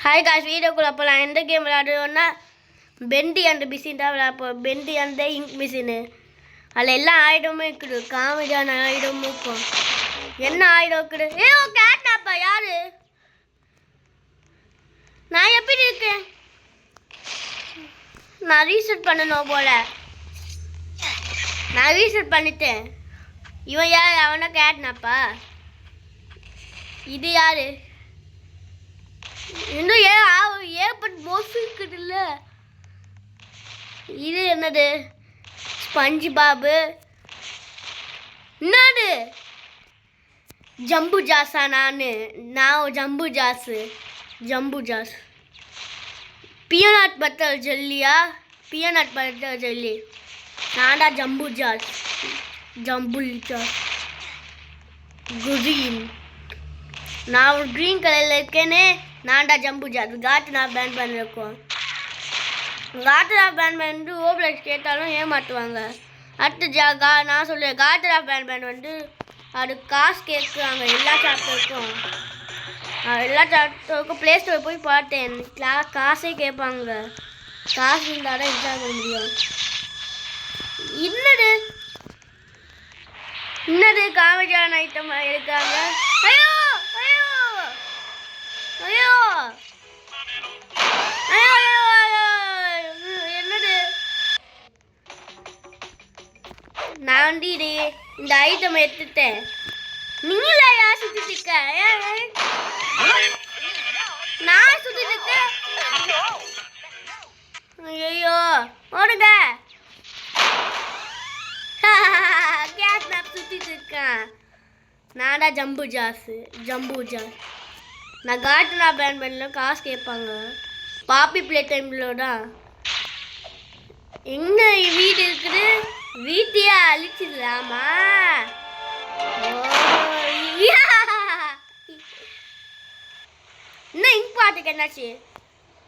Hi guys, வீடியோக்குள்ளே போகலாம். எந்த கேம் விளையாடுவோன்னா பெண்டி அந்த மிஷின் தான் விளையாடுப்போம். பெண்டி அந்த இங்க் மிஷினு. அதில் எல்லா ஆயுதமும் இருக்குது. காமெடியான ஆயுதமும் இருக்கும். என்ன ஆயுதம் இருக்குது? ஓ கேட்டாப்பா யாரு? நான் எப்படி இருக்கேன்? நான் ரீசெட் பண்ணணும் போல. நான் ரீசெட் பண்ணிட்டேன். இவன் யார்? அவனை கேட்னாப்பா. இது யாரு? இன்னும் ஏற்பட்டு மோசம் இருக்குதுல்ல. இது என்னது? SpongeBob. என்னது? ஜம்பு ஜாஸா? நான் ஜம்பு ஜாஸ். பியனாட் பட்டர் ஜெல்லியா? Peanut butter jelly. நான்டா ஜம்பு ஜாஸ். குரீன். நான் ஒரு க்ரீன் கலரில் இருக்கேனே. நான்டா ஜம்பு ஜாஸ். காட்டுனா பேன் பண்ணிருக்கோம். காட்டுனா பேன் பண்ணிட்டு ஓப்ளெக்ஸ் கேட்டாலும் ஏமாற்றுவாங்க. அடுத்து நான் சொல்லுவேன் காட்டுனா பேன் வந்து அது காசு கேட்குறாங்க. எல்லா சாப்டருக்கும் ப்ளே ஸ்டோர் போய் பார்த்தேன். காசே கேட்பாங்க. காசு இருந்தால் தான் இன்ஸ்டால் பண்ண முடியும். இன்னது காமெடியான ஐட்டம் இருக்காங்க. ஐயோ ஐயோ ஐயோ ஐயோ என்னது? நான் வந்து இந்த ஐட்டம் எடுத்துட்டேன். நீங்களா யார் சுத்திட்டு இருக்க? நான் சுத்திட்டு இருக்கேன். ஐயோ ஓடுங்க. சுத்திட்டு இருக்கேன். நான்டா ஜம்பு ஜாஸ். நான் காட்டுனா பேன் பண்ணல. காசு கேட்பாங்க. பாப்பி பிளே டைம்ல தான். எங்க வீடு இருக்குது? வீட்டையே அழிச்சிடலாமா? என்ன இங்க் பாட்டுக்கு என்னாச்சு?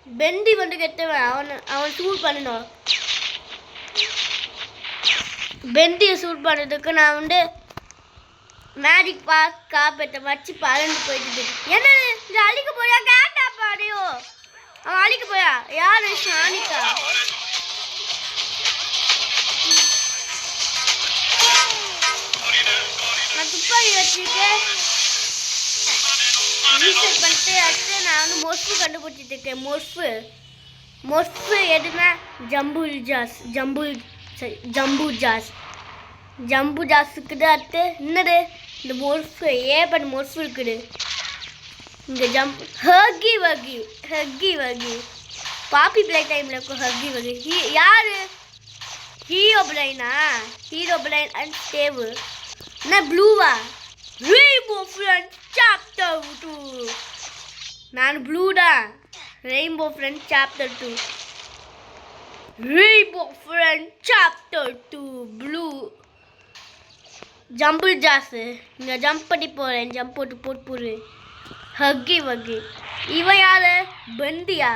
பெண்டி வந்து கெட்டவன். அவன் சூட் பண்ணணும். பெண்டியை சூட் பண்ணுறதுக்கு நான் வந்து மேஜிக் பாஸ் காப்பேட்டை வச்சு பறந்து போயிட்டு. என்னது இந்த அழிக்க போயா? கேட்டா பாடியோ அவன் அழிக்க போயா? யாரு? ஷானிகா. நான் துப்பாக்கி வச்சுருக்கேன். ரீசெட் பண்ணிட்டு அடுத்து நான் வந்து மொஸ்ஃபு கண்டுபிடிச்சிட்டு இருக்கேன். மொஸ்ஃபு எதுனா ஜம்பு ஜாஸுக்குது. அடுத்து என்னது? இந்த மொஸ்ஃபு ஏற்பட்ட மொஸ்ஃபு இருக்குது. இங்கே ஹக்கி வகி. பாப்பி பிளே டைமில் இருக்கும். ஹக்கி வகி யாரு? Herobrine and Steve. என்ன ப்ளூவா? Rainbow friend chapter 2. நான் ப்ளூ தான். Rainbow friend chapter 2. Rainbow Friend Chapter 2 Blue. Jumbo Josh. இங்கே ஜம்ப் பண்ணி போகிறேன். ஜம்ப் போட்டு ஹக்கி வகி. இவன் யாரு? பெண்டியா?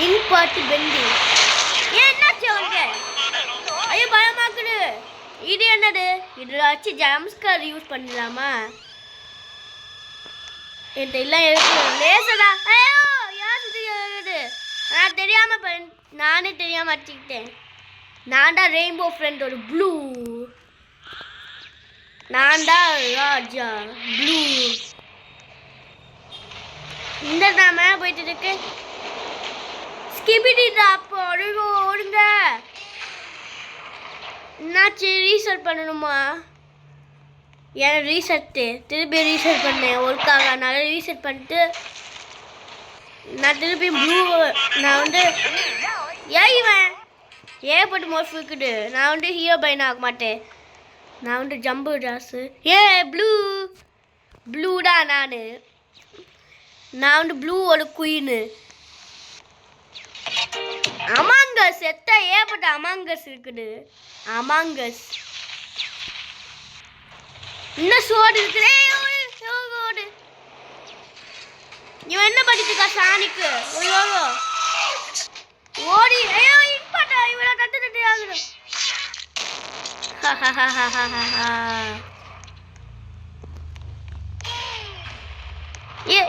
இன் பாட்டு பெண்டி. என்னாச்சு அவனுக்கு? ஐயோ பயமாக்குது. இது என்னது? இதில் வச்சு ஜம்ஸ்கர் யூஸ் பண்ணலாமா? என்கிட்ட எல்லாம் இருக்கு. லேசடா. ஐயோ யார் சுற்றி? நானே தெரியாம அடிச்சுக்கிட்டேன். நான்டா ரெயின்போ ஃப்ரெண்ட் ஒரு ப்ளூ. நான்டா ராஜா ப்ளூ. இந்த நான் மேலே போயிட்டு இருக்கு. ஸ்கிபிடி டாப் ஓடுங்க. என்னாச்சு? ரீசெட் பண்ணணுமா? ஏன் ரீசெட்டு? திருப்பி ரீசெட் பண்ணேன். ஒர்க்காக அதனால ரீசெட் பண்ணிட்டு நான் திருப்பி ப்ளூ. நான் வந்து இவன் ஏற்பட்டு மோஸ்ட் இருக்குது. நான் வந்து ஹீரோ பையன் ஆக மாட்டேன். நான் வந்து ஜம்பு ஜாஸு. ப்ளூ தான் நான் வந்து ப்ளூவோட குயின்னு. அமாங்கஸ் ஏற்பட்ட அமாங்கஸ் இருக்குது. அமாங்கஸ் இன்னும் சோடு இருக்குது. இவன் என்ன பண்ணிட்டு இருக்கா? சாணிக்கு ஓடி. ஐயோ இன்பாட்டா இவள தட்டு ஆகுது.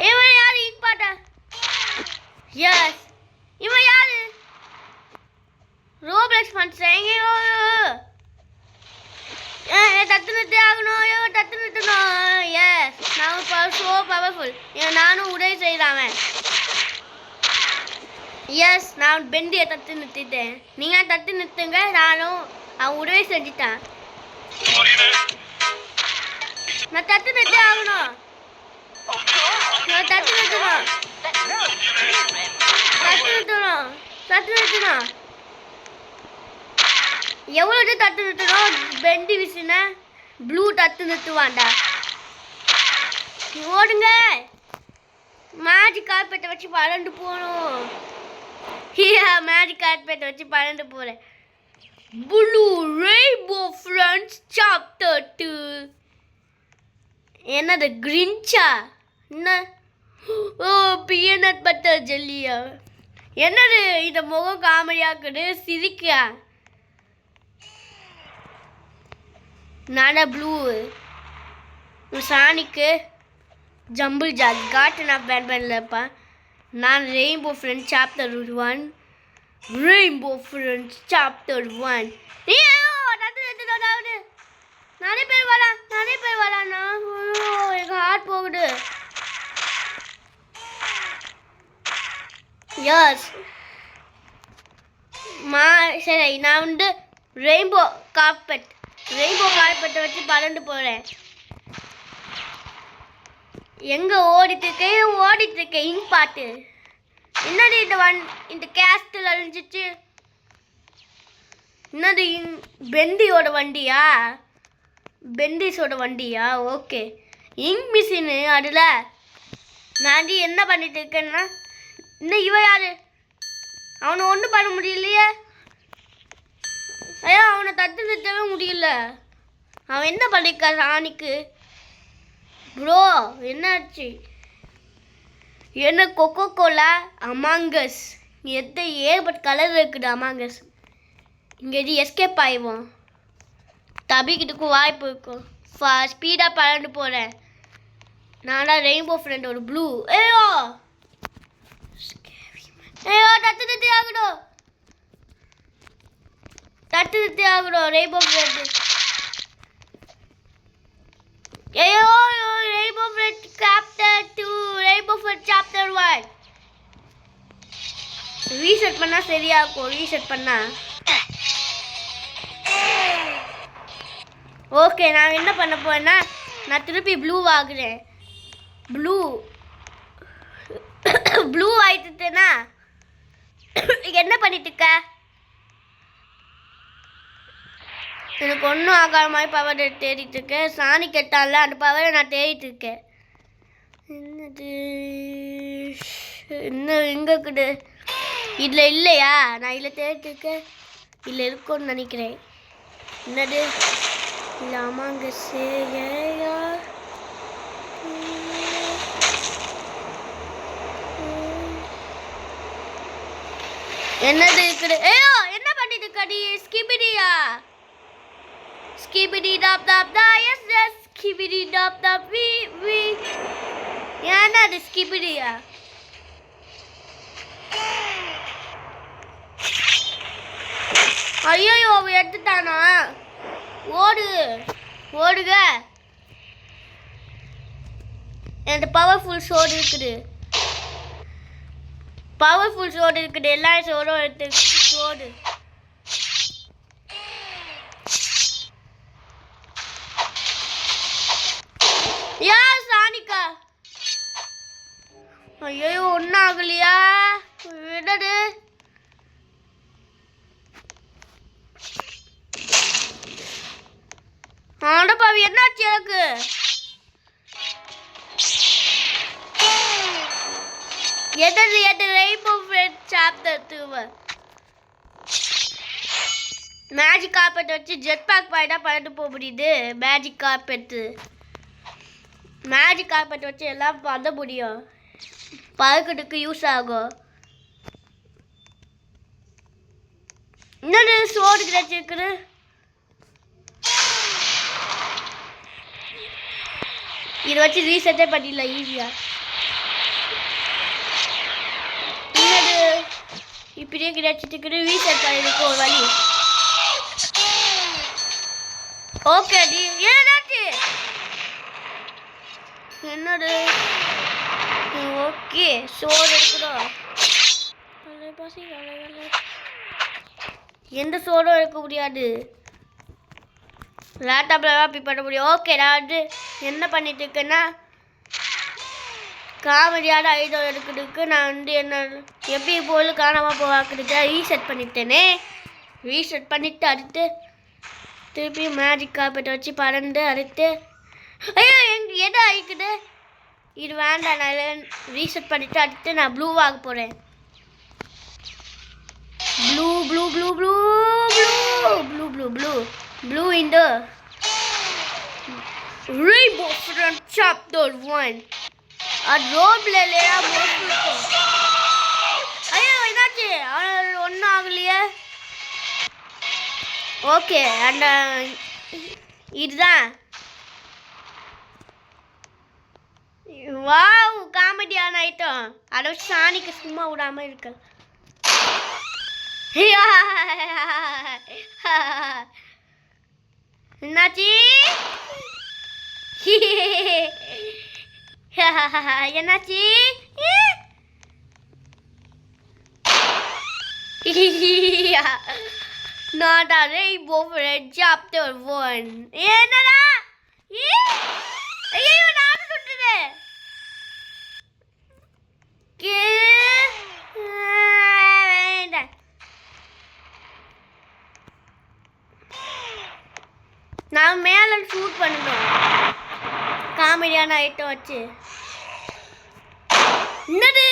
இவன் யாரு? மாட்டேன். எஸ், இவன் யாரு? ரோப்ளெக்ஸ் பண்ணுறேன். தத்து நிறுத்தி ஆகணும். தத்து நிறுத்தணும். எஸ், நான் ஸோ பவர்ஃபுல். நானும் உதவி செய்யலாமன். எஸ், நான் பெண்டியை தத்து நிறுத்திட்டேன். நீங்கள் தத்து நிறுத்துங்க. நானும் அவன் உதவி செஞ்சுட்டேன். நான் தத்து நிறுத்தி ஆகணும். நான் தத்து நிறுத்தணும். தத்து நிறுத்தணும். எவ்வளோ தத்து நிறுத்தணும்? பெண்டி விசின ப்ளூ தத்து நிறுத்துவான்டா. ஓடுங்க. மேஜிக் கார்பெட்டை வச்சு பறந்து போகணும். மேஜிக் கார்பெட்டை வச்சு பறந்து போகிறேன். Blue rainbow Friends chapter 2. என்னது கிரின்ச்சா? என்ன? ஓ, பீனட் பட்டர் ஜெல்லியா? என்னது இந்த முகம் காமெடியாக்குது? சிரிக்கா? நானா ப்ளூ சானிக்கு ஜம்பிள் ஜாக் காட்டு நான் பேன் பண்ணலப்பா. நான் rainbow Friends chapter 1. Rainbow Friends chapter 1. நிறைய பேர் வராண்ணா. எங்கள் ஹார்ட் போகுது. எஸ், சரி, நான் வந்து ரெயின்போ கார்பெட்டை வச்சு பறந்து போகிறேன். எங்கே ஓடிட்டுருக்கேன் இங்க பாட்டு. என்னது இந்த கேஸ்டில் அழிஞ்சிச்சு? என்னது பெண்டிஸோட வண்டியா? Okay, ink machine. அதில் நான் என்ன பண்ணிட்டு இருக்கேன்னா, இன்னும் இவன் யாரு? அவனை ஒன்றும் பண்ண முடியலையே. ஐயா, அவனை தத்து நிறுத்தவே முடியல. அவன் என்ன பண்ணிருக்கா சாணிக்கு? ப்ரோ, என்னாச்சு? என்ன கொக்கோ கோலா அமாங்கஸ் ஏகப்பட்ட கலர் இருக்குது. அமாங்கஸ் இங்கே எது எஸ்கேப் ஆயிடுவோம். தபிக்கிட்டுக்கும் வாய்ப்பு இருக்கும். ஸ்பீடாக பறந்து போகிறேன். நானா ரெயின்போ ஃப்ரெண்ட் ஒரு ப்ளூ. ஐயோ தத்து நிறுத்தி ஆகணும். Rainbow friend. ஐயோ, rainbow friend chapter 2. Rainbow friend chapter 1. Reset பண்ணால் சரியா இருக்கும். ரீசெட் பண்ணா ஓகே. நான் என்ன பண்ண போறேன்னா, நான் திருப்பி ப்ளூ ஆகுறேன். ப்ளூ ஆயிட்டுனா என்ன பண்ணிட்டு இருக்க? எனக்கு ஒன்றும் ஆகாத மாதிரி பவர் தேடிட்டு இருக்கேன். சாணி கெட்டால அந்த பவரை நான் தேடிட்டு இருக்கேன். என்னது இன்னும் எங்கே இருக்குது? இதில் இல்லையா? நான் இதில் தேடிட்டு இருக்கேன். இதில் இருக்கும்னு நினைக்கிறேன். என்னது இல்லை? ஆமாங்க. சரியா? என்னது இருக்குது? ஐயோ, என்ன பண்ணிட்டு இருக்கடி? ஸ்கிபிடி டாப் டா. எஸ் எஸ், ஸ்கிபிடி டாப் வி. என்னது ஸ்கிபிடியா? ஐயோ, எடுத்துட்டானா? ஓடுக. என்கிட்ட பவர்ஃபுல் சோடு இருக்குது. எல்லா சோடும் எடுத்து சோடு. சாணிக்கா? ஐயோ, ஒன்றும் ஆகலையா? விடடு. ஆண்டப்பாவி, என்னாச்சு எனக்கு? எது Rainbow Friends chapter 2. Magic carpet வச்சு ஜெட் பேக் பாய்டா பறந்து போக முடியுது. மேஜிக் கார்பெட் வச்சு எல்லாம் பண்ண முடியும். பறக்கிறதுக்கு யூஸ் ஆகும். இன்னொரு சோடு கிடைச்சிருக்குது. இதை வச்சு ரீசெட்டே பண்ணிடலாம் ஈஸியாக. இப்படியே கிடைச்சிட்டு ரீசெட் பண்ணிருக்கு ஒரு வழி. ஓகே டி ஏதாச்சு என்னது ஓகே சோறு இருக்குதோ எந்த சோறும் இருக்க முடியாது. லேப்டாப்பில் தான் அப்படி பண்ண முடியும். ஓகே நான் வந்து என்ன பண்ணிட்டு இருக்கேன்னா காமெடியான ஐட்டம் எடுக்கிறதுக்கு நான் வந்து என்ன எப்படி போல் காணாமல் போவாக்குறதுக்கு ரீசெட் பண்ணிட்டேனே. ரீசெட் பண்ணிவிட்டு அடுத்து திருப்பி மேஜிக் கார்பெட்டை வச்சு பறந்து அடுத்து ஐயோ எங்கே எதை அழிக்குது இது வேண்டாம். நான் ரீசெட் பண்ணிவிட்டு அடுத்து நான் ப்ளூ வாங்க போகிறேன். Blue blue blue blue blue blue blue blue in the Rainbow Friends Chapter 1. அது ரோப்ல இல்லையா மோஸ்ட்லி. ஐயோ என்னாச்சு ஒன்றும் ஆகலையே. ஓகே அந்த இதுதான் வாவ் காமெடியான ஐட்டம். அதை வச்சு சாணிக்கு சும்மா விடாமல் இருக்கு. என்னாச்சு என்னாச்சு நான் Rainbow Friends Chapter 1. என்னடா ஐயோ நான் சுட்டுட்டேன். நான் மேலே ஷூட் பண்ணணும் காமெடியான ஐட்டம் வச்சு. என்னது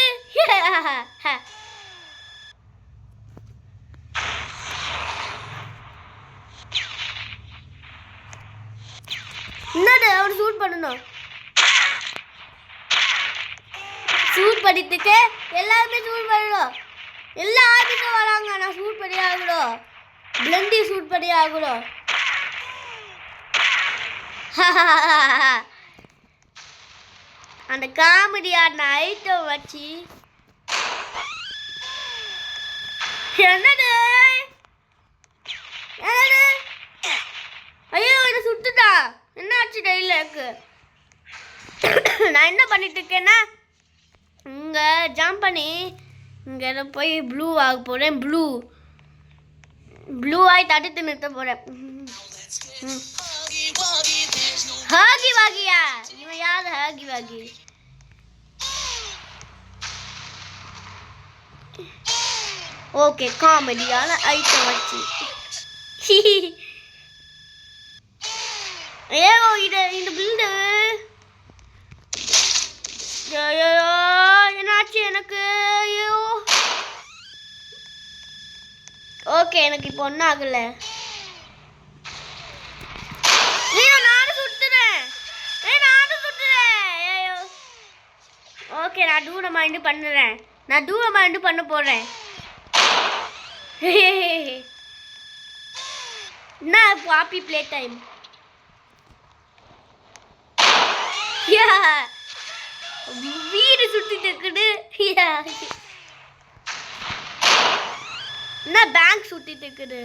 என்னது அவர் ஷூட் பண்ணணும். ஷூட் பண்ணிட்டுக்கு எல்லாருமே ஷூட் பண்ணணும். எல்லா ஆர்டிஸ்டும் வராங்க. நான் ஷூட் பண்ணி ஆகணும். பிளண்டி ஷூட் பண்ணி ஆகணும். அந்த காமெடியான ஐட்டம் வச்சு என்னது என்னது ஐயோ இதை சுட்டுட்டா. என்ன ஆச்சு டைலாக்கு. நான் என்ன பண்ணிட்டு இருக்கேன்னா இங்கே ஜம்ப் பண்ணி இங்கே போய் ப்ளூ ஆக போகிறேன். ப்ளூ ஆகி தடுத்து நிறுத்த போகிறேன். ஹாகி வாகியா இவன் யார் ஹாகி வாகி. ஓகே காமெடியான ஐட்டம் வச்சு ஏதோ இந்த பில்டு என்னாச்சு எனக்கு. ஐயோ ஓகே எனக்கு இப்போ ஒன்றும் ஆகலை. ஓகே நான் தூரம் மைண்டு பண்ணுறேன். நான் தூரம் மைண்டு பண்ண போகிறேன். என்ன பாப்பி ப்ளே டைம். வீடு சுற்றிட்டு இருக்குது. என்ன பேங்க் சுற்றிட்டு இருக்குது.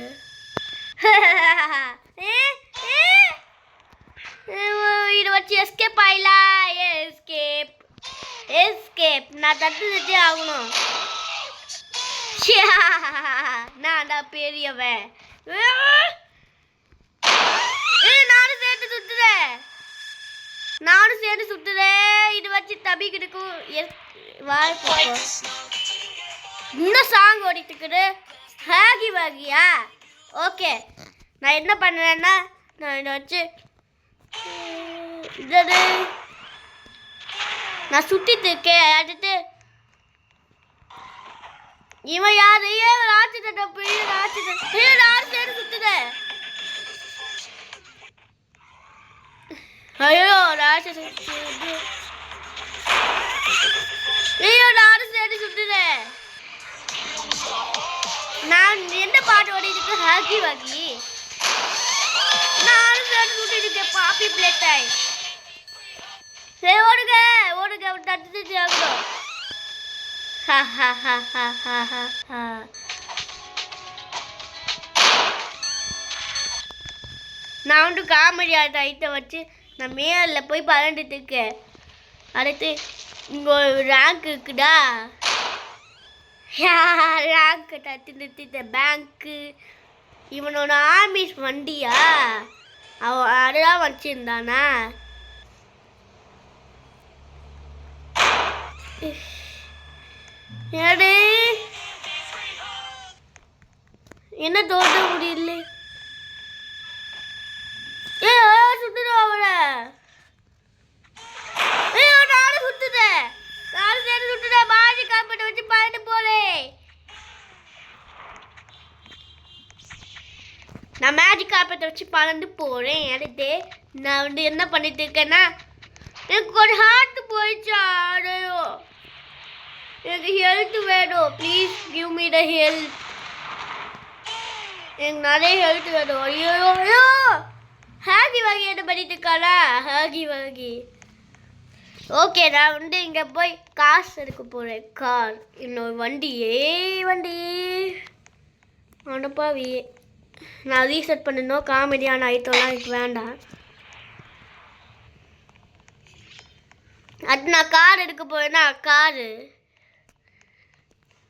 இதை வச்சு எஸ்கேப் ஆயிடலாம். எஸ்கேப் நான் தட்டுட்டே ஆகணும். நான் தான் பெரியவன். நானும் சேர்த்து சுட்டுறேன். இது வச்சு தபி கிடைக்கும். இன்னும் சாங் ஓடிட்டு இருக்குது. ஹாகி வாகியா. ஓகே நான் என்ன பண்ணுறேன்னா நான் இதை வச்சு இது நான் சுட்டிட்டு இருக்கேன். அடுத்து இவன் யாரு ராட்சத பெரிய ராட்சத சுத்துதேன். ஐயோ ராட்சத ஐயோ நானும் சேர்த்து சுத்துதேன். நான் எந்த பாட்டு ஓடிட்டு ஹாகி வாகி. நானும் சேர்த்து சுட்டிட்டு இருக்கேன். பாப்பி ப்ளே டைம். சரி ஓடுங்க தட்டு ஆகணும். Ha ha ha ha ha ha ha. நான் வந்து காமெடி ஐட்டை வச்சு நான் மேலில் போய் பறந்துட்டு இருக்கேன். அடுத்து இங்கே ஒரு ரேங்க் இருக்குடா. ரேங்க் தட்டு நிறுத்திட்ட பேங்க்கு. இவனோட ஆர்மிஸ் வண்டியா அவன் அதெல்லாம் வச்சிருந்தானா? என்ன தோட்ட முடியல. சுட்டுடும் அவள. நானும் சுட்டுட்டேன். நானும் சேர்ந்து சுட்டுட்டேன். பாதி காப்பீட்டை வச்சு பயந்து போறேன். நான் மேஜிக் காப்பீட்டை வச்சு பறந்து போறேன். அடுத்து நான் வந்து என்ன பண்ணிட்டு இருக்கேன்னா எனக்கு ஒரு ஹார்ட் போயிடுச்சா. எனக்கு ஹெல்த் வேணும். Please give me the health. எனக்கு நிறைய ஹெல்த் வேணும். ஐயோ ஐயோ ஹாகி வாகி என்ன பண்ணிட்டு இருக்காளா? ஹாகி வாகி. ஓகே நான் வந்து இங்கே போய் காசு எடுக்க போகிறேன். கார் இன்னொரு வண்டி. வண்டி அனுப்பாவி. நான் ரீசெட் பண்ணணும். காமெடியான ஐட்டம்லாம் எனக்கு வேண்டாம். அது நான் கார் எடுக்க போறேன்னா காரு.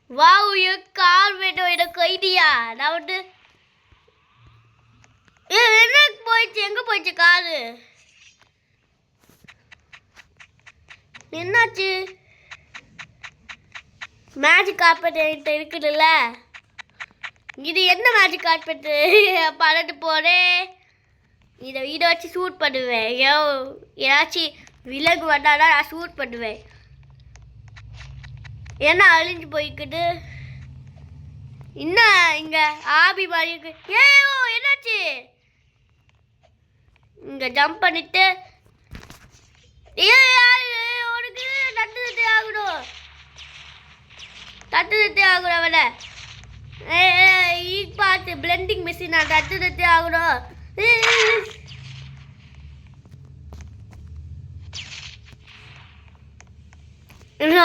வாவ் என் கார் வேணும். எனக்கு ஐடியா. நான் வந்து என்ன போயிடுச்சு? எங்கே போயிடுச்சு காரு? என்னாச்சு? மேஜிக் கார்பெட் என்கிட்ட இருக்குதுல்ல. இது என்ன மேஜிக் கார்பெட்டு? பறந்து போகிறேன். இதை வச்சு ஷூட் பண்ணுவேன். ஏதாச்சும் விலகு வந்தாதான் நான் ஷூட் பண்ணுவேன். என்ன அழிஞ்சு போய்க்குது? என்ன இங்கே ஆபி மாதிரி இருக்கு. ஏயோ என்னாச்சு? இங்கே ஜம்ப் பண்ணிட்டு உனக்கு தட்டு ஆகணும். தட்டு ஆகணும் அவனை. பார்த்து பிளெண்டிங் மிஷின் நான் தட்டு ஆகணும்.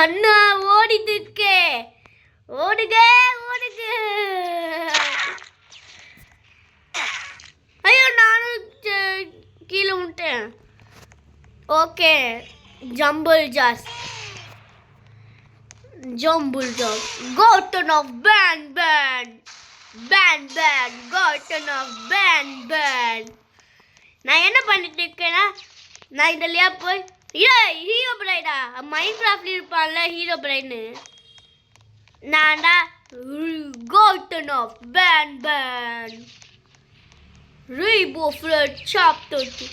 அண்ணா ஓடிட்டு இருக்கே. ஓடுங்க ஓடுங்க. ஐயோ நானும் கீழே விட்டேன். Okay Jumbo Josh. Jumbo Josh. Garten of pan pan pan pan. Garten of Banban. நான் என்ன பண்ணிட்டு இருக்கேன்னா நான் இதுலையா போய் ஹீரோ பிரைடா மைண்ட் கிராஃப்ட்ல இருப்பான்ல ஹீரோ பிரைட்னு. நான்டா Garten of Banban. Rainbow ஃப்ளட் சாப்டர் 2.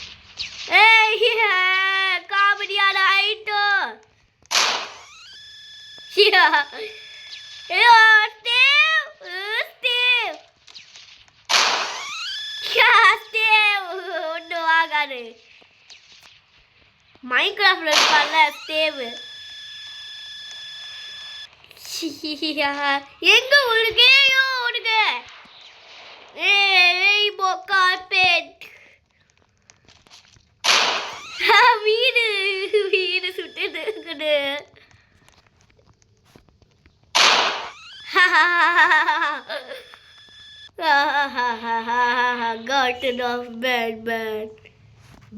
காமெடியான ஐட்டம். ஒன்றும் ஆகாது. மைண்ட் கிராஃப்ட்ல இருப்பான்ல ஸ்டேவ். எங்க உனக்கேயோ உனக்கு ரெயின்போ கார்பெட். வீடு வீடு சுட்டு இருக்குது. Garden of Bad Bad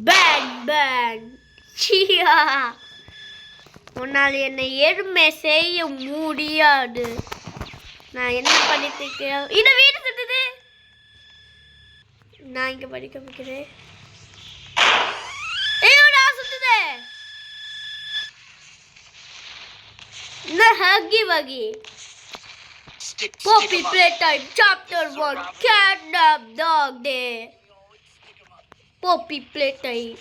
Bad Bad. சியா உன்னால் என்னை எருமை செய்ய முடியாது. நான் என்ன பண்ணிட்டு இருக்கேன்? இந்த வீடு சுட்டுது. நான் இங்கே படிக்க வைக்கிறேன். ஐயோ நான் சுட்டுது. இந்த ஹக்கி வகி. Poppy Playtime Chapter 1 Catnap Dog Day. Poppy Playtime.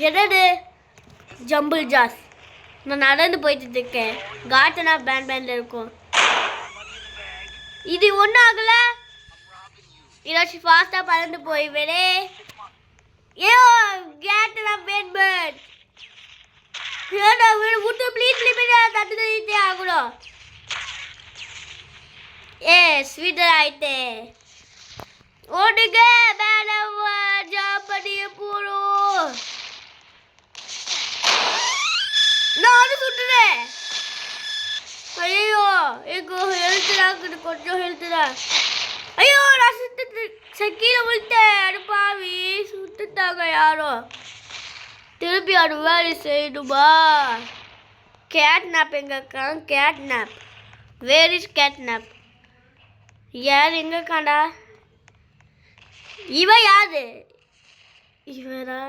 என்னது? ஜம்பிள் ஜாஸ். நான் நடந்து போயிட்டு இருக்கேன். கார்டனா பேன் பேன்ல இருக்கும். இது ஒன்றும் ஆகலை. ஏதாச்சும் ஃபாஸ்ட்டாக பறந்து போய்வேனே. ஏயோ கேட்டனா பேன் பேன். ஏடா விட்டு ப்ளீஸ் லிமிட் தட்டு ஆகணும். ஸ்வீட்டர் ஆயிட்டே. ஓடுங்க மேலே ஜாப் பண்ணிய போகிறோம். நானும் சுட்டுறேன். ஐயோ கொஞ்சம் ஹெல்த்து தான். ஐயோ நான் கீழே விழுத்தேன். அடுப்பாவி சுத்துட்டாங்க யாரோ. திருப்பி அது வேலை செய்யணுமா? கேட்னாப் எங்க இருக்கான்? கேட்னாப் வேர் இஸ் கேட்னாப்? யார் எங்க இருக்காண்டா? இவன் யாரு? இவரா?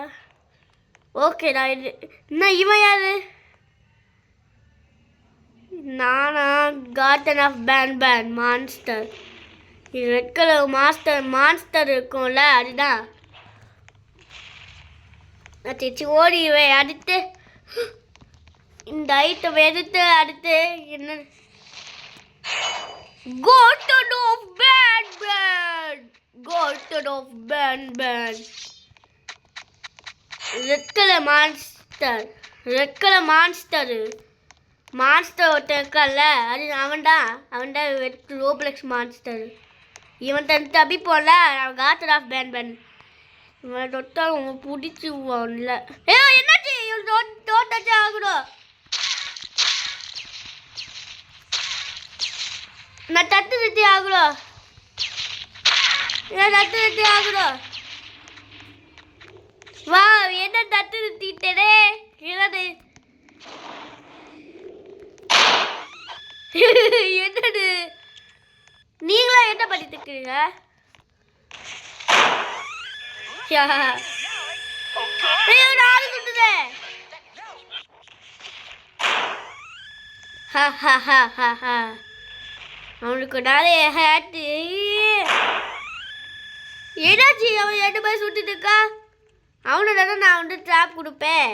ஓகேடா. இது இன்னும் இவன் யாரு? நானா? Garden of Ban monster. இது ரெட் கலர் மான்ஸ்டர் இருக்கும்ல, அதுதான். நான் தேச்சி ஓடிடுவேன். அடுத்து இந்த ஐட்டம் எடுத்து அடுத்து என்ன? Garden of Ban red colour monster ஒருத்தன் இருக்கான்ல, அது அவன்தான் ரோப்ளெக்ஸ் மான்ஸ்டர். இவன் தப்பி போல. அவன் கார்டன் ஆஃப் பேன் இவன் தொட்டா அவன் பிடிச்சிருவான்ல. என்னாச்சு? தோட்டாச்சு ஆகணும். நான் தட்டு ஆகணும். வா, என்ன தட்டு நிறுத்திட்டே? என்னது? நீங்களா என்ன பண்ணிட்டு இருக்கீங்க? நாலு சுட்டுதேன். அவனுக்கு நிறைய ஹேட்டு. என்னாச்சு? அவன் 2 பேர் சுட்டுட்டு இருக்கா. அவனை தானே நான் ட்ராப் கொடுப்பேன்.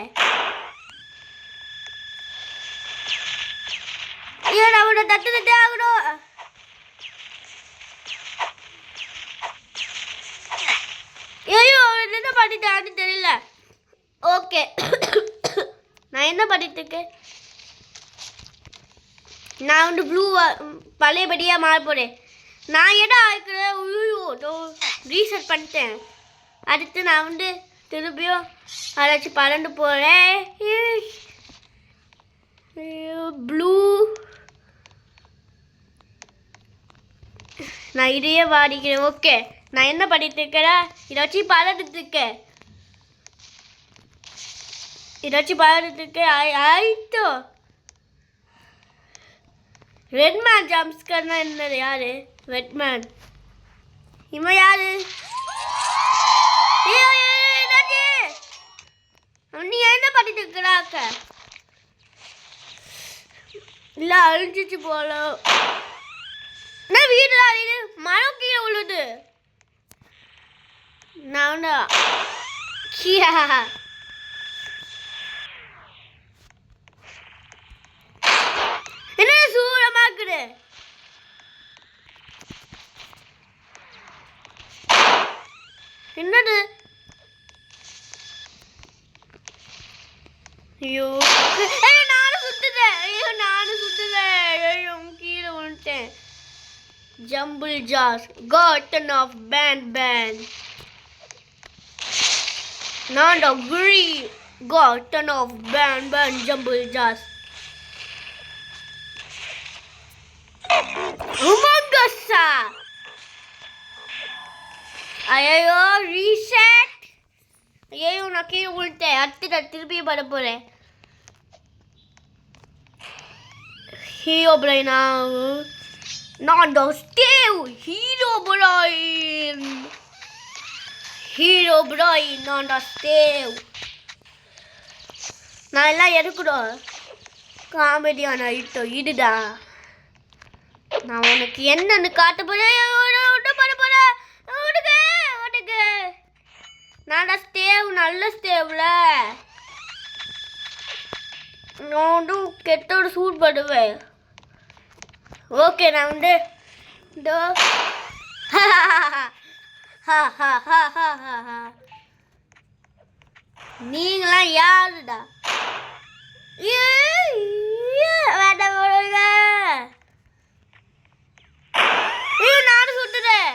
அவனை தட்டு ஆகணும். ஐயோ என்ன பண்ணிட்டான்னு தெரியல. ஓகே நான் என்ன பண்ணிட்டு இருக்கேன்? நான் ப்ளூ பழையபடியாக மாற போகிறேன். நான் என்ன ஆயிருக்கிறேன்? ரீசெட் பண்ணிட்டேன். அடுத்து நான் திரும்பியும் அதாச்சும் பறந்து போகிறேன். ப்ளூ நான் இதையே வாடிக்கிறேன். ஓகே நான் என்ன பண்ணிட்டு இருக்கேன்? இதை வச்சு பறந்துட்டு இருக்கேன். ஆயிட்டோ. ரெட்மேன் ஜம்ப்ஸ்கர்னா என்னது? யாரு ரெட்மேன்? இவன் யாரு? நீ என்ன பண்ணிட்டு இருக்கிறாக்க? இல்ல அழிஞ்சிச்சு போல. வீடு மரம் கீழே உள்ளது. நான் என்ன சூழமாக்குது? என்னது? ஐயோ நானும் சுத்துதேன். கீழே விழுந்துட்டேன். Jumbo Josh Garten of Banban நான் அக்ரி. Garten of Banban Jumbo Josh. உமங்கஸா. ஐயோ ரீசெட். ஐயோ நான் கீழே விழுந்துட்டேன். அடுத்து நான் திருப்பி பண்ண போகிறேன். ஹீரோ பிரைனா. நான் ஸ்டேவ் ஹீரோ பிரைன். நான் ஸ்டேவ். நான் எல்லாம் எடுக்கணும். காமெடியான ஐட்டம் இதுடா. நான் உனக்கு என்னன்னு காட்ட போறேன். நான் ஸ்டேவ் நல்ல ஸ்டேவ்ல. நான் கெட்டோட சூட் பண்ணுவேன். ஓகே நான் இதோ நீங்களாம் யாருடா? வேண்டாம் நானும் சுட்டுறேன்.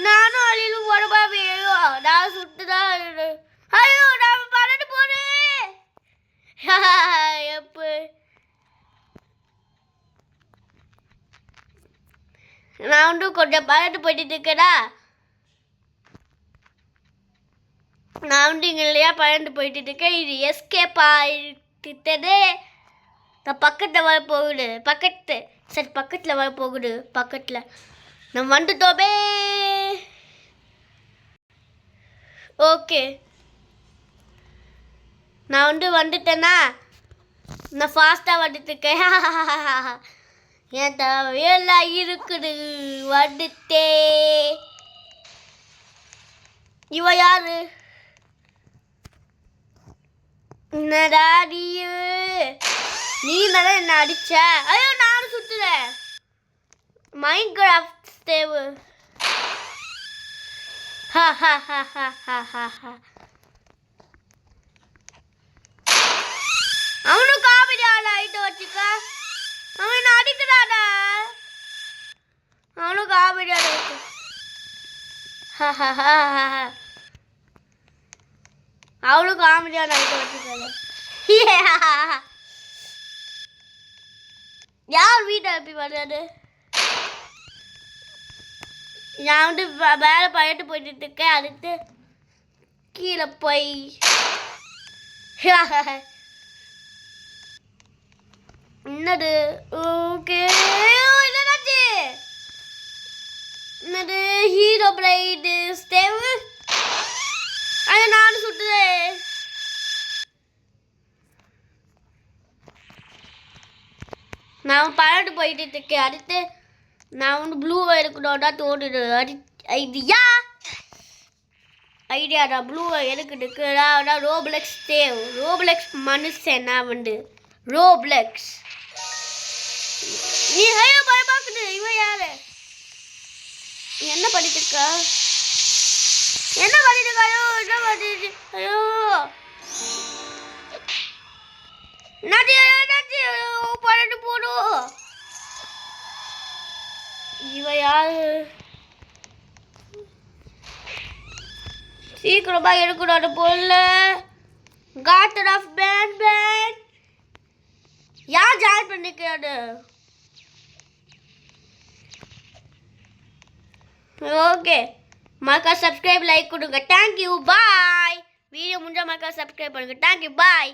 நானும் அழியிலும் போட நான் வந்து கொஞ்சம் பயந்து போயிட்டு இருக்கேனா, நான் வந்து இங்கே இல்லையா பயந்து போயிட்டு இருக்கேன். இது எஸ்கேப் ஆகிட்டது. நான் பக்கத்தில் வர போகுது, சரி பக்கத்தில் வர போகுது, பக்கத்தில் நம்ம வந்துட்டோமே. ஓகே, நான் வந்து வந்துட்டேன்னா நான் ஃபாஸ்ட்டாக வந்துட்டுருக்கேன். என் தேவையெல்லாம் இருக்குது, வந்துட்டே. இவ யாரு? என்னடா நீ தானே என்ன அடிச்ச? ஐயோ நானும் சுத்துறேன். மைன்கிராஃப்ட் தேவை. அவனும் காமெடி ஆள் ஆகிட்டு வச்சுக்க. அவன் என்ன அடிக்கிறாடா. அவனும் காமெடி ஆள் ஆகிட்டு. அவளும் காமெடி ஆள் ஆகிட்டு வச்சுக்க. யார் வீட்டை அனுப்பி வர்றாரு? நான் வந்து வேலை பயட்டு போயிட்டு இருக்கேன். அடுத்து கீழே போய் என்னது? ஓகே, என்னடாச்சு? என்னது ஹீரோ பிரைடு ஸ்டேவ்? அதை நானும் சுட்டுறேன். நான் பயட்டு போயிட்டு இருக்கேன். அடுத்து நான் வந்து ப்ளூவை எடுக்கணும்னா தோணுது. ஐடியாடா ப்ளூவை எடுக்கிறதுக்குடா. ரோப்ளெக்ஸ் தேவ், ரோப்ளெக்ஸ் மனுஷன். நான் வந்து ரோப்ளெக்ஸ். நீ ஐயோ பயமாக்குது. இவன் யாரு? என்ன பண்ணிட்டு இருக்கா? என்ன பண்ணிட்டு இருக்காயோ? என்ன பண்ணிட்டு? ஐயோ நடி பண்ணிட்டு போடும். இவ யாரு? சீக்கிரமா எடுக்கணும் போல. கார்டன் ஆஃப் பேன் யார் ஜாயின் பண்ணிக்கிறாரு? ஓகே, மறக்காம சப்ஸ்கிரைப் லைக் கொடுங்க. தேங்க்யூ, பாய். வீடியோ முடிஞ்சா மறக்காம சப்ஸ்கிரைப் பண்ணுங்க. தேங்க்யூ, பாய்.